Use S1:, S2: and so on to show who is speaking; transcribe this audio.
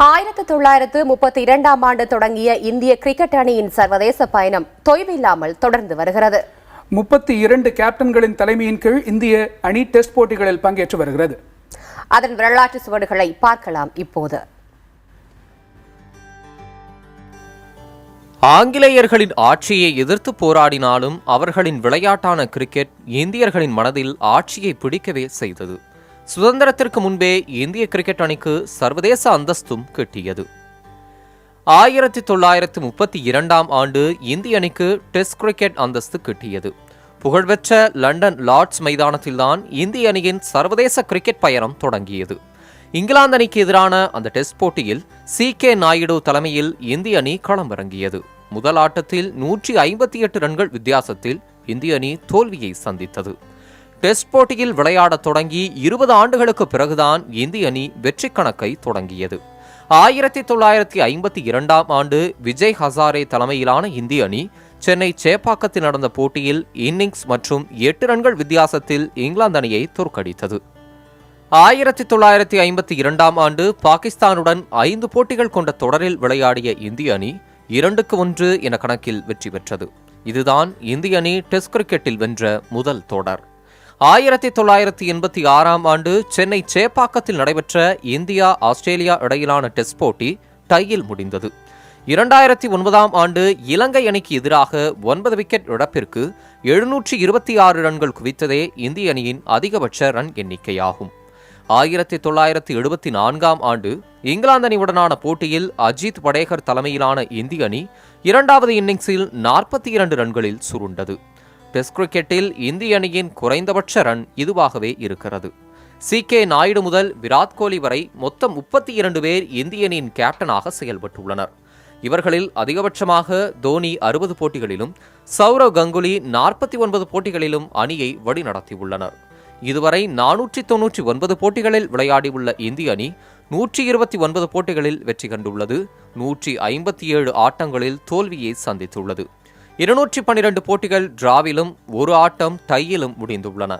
S1: 1932ஆம் ஆண்டு தொடங்கிய இந்திய கிரிக்கெட் அணியின் சர்வதேச பயணம் தொய்வில்லாமல் தொடர்ந்து வருகிறது.
S2: 32 கேப்டன்களின் தலைமையின் கீழ் இந்திய அணி டெஸ்ட் போட்டிகளில் பங்கேற்று வருகிறது.
S1: அதன் வரலாற்று சுவடுகளை பார்க்கலாம் இப்போது.
S3: ஆங்கிலேயர்களின் ஆட்சியை எதிர்த்து போராடினாலும் அவர்களின் விளையாட்டான கிரிக்கெட் இந்தியர்களின் மனதில் ஆட்சியை பிடிக்கவே செய்தது. சுதந்திரத்திற்கு முன்பே இந்திய கிரிக்கெட் அணிக்கு சர்வதேச அந்தஸ்தும் கிட்டியது. 1932ஆம் ஆண்டு இந்திய அணிக்கு டெஸ்ட் கிரிக்கெட் அந்தஸ்து கிட்டியது. புகழ்பெற்ற லண்டன் லார்ட்ஸ் மைதானத்தில்தான் இந்திய அணியின் சர்வதேச கிரிக்கெட் பயணம் தொடங்கியது. இங்கிலாந்து அணிக்கு எதிரான அந்த டெஸ்ட் போட்டியில் C.K. நாயுடு தலைமையில் இந்திய அணி களமிறங்கியது. முதல் ஆட்டத்தில் 158 ரன்கள் வித்தியாசத்தில் இந்திய அணி தோல்வியை சந்தித்தது. டெஸ்ட் போட்டியில் விளையாட தொடங்கி 20 ஆண்டுகளுக்கு பிறகுதான் இந்திய அணி வெற்றி கணக்கை தொடங்கியது. 1952ஆம் ஆண்டு விஜய் ஹசாரே தலைமையிலான இந்திய அணி சென்னை சேப்பாக்கத்தில் நடந்த போட்டியில் இன்னிங்ஸ் மற்றும் 8 ரன்கள் வித்தியாசத்தில் இங்கிலாந்து அணியை தோற்கடித்தது. 1952ஆம் ஆண்டு பாகிஸ்தானுடன் 5 போட்டிகள் கொண்ட தொடரில் விளையாடிய இந்திய அணி 2-1 என கணக்கில் வெற்றி பெற்றது. இதுதான் இந்திய அணி டெஸ்ட் கிரிக்கெட்டில் வென்ற முதல் தொடர். 1986ஆம் ஆண்டு சென்னை சேப்பாக்கத்தில் நடைபெற்ற இந்தியா ஆஸ்திரேலியா இடையிலான டெஸ்ட் போட்டி டையில் முடிந்தது. 2009ஆம் ஆண்டு இலங்கை அணிக்கு எதிராக 9 விக்கெட் இழப்பிற்கு 726 ரன்கள் குவித்ததே இந்திய அணியின் அதிகபட்ச ரன் எண்ணிக்கையாகும். 1974ஆம் ஆண்டு இங்கிலாந்து அணியுடனான போட்டியில் அஜித் படேகர் தலைமையிலான இந்திய அணி 2வது இன்னிங்ஸில் 42 ரன்களில் சுருண்டது. டெஸ்ட் கிரிக்கெட்டில் இந்திய அணியின் குறைந்தபட்ச ரன் இதுவாகவே இருக்கிறது. C.K. நாயுடு முதல் விராட் கோலி வரை மொத்தம் 32 பேர் இந்திய அணியின் கேப்டனாக செயல்பட்டுள்ளனர். இவர்களில் அதிகபட்சமாக தோனி 60 போட்டிகளிலும் சௌரவ் கங்குலி 49 போட்டிகளிலும் அணியை வழிநடத்தியுள்ளனர். இதுவரை 499 போட்டிகளில் விளையாடியுள்ள இந்திய அணி 129 போட்டிகளில் வெற்றி கண்டுள்ளது. 157 ஆட்டங்களில் தோல்வியை சந்தித்துள்ளது. 212 போட்டிகள் டிராவிலும் 1 ஆட்டம் டையிலும் முடிந்துள்ளன.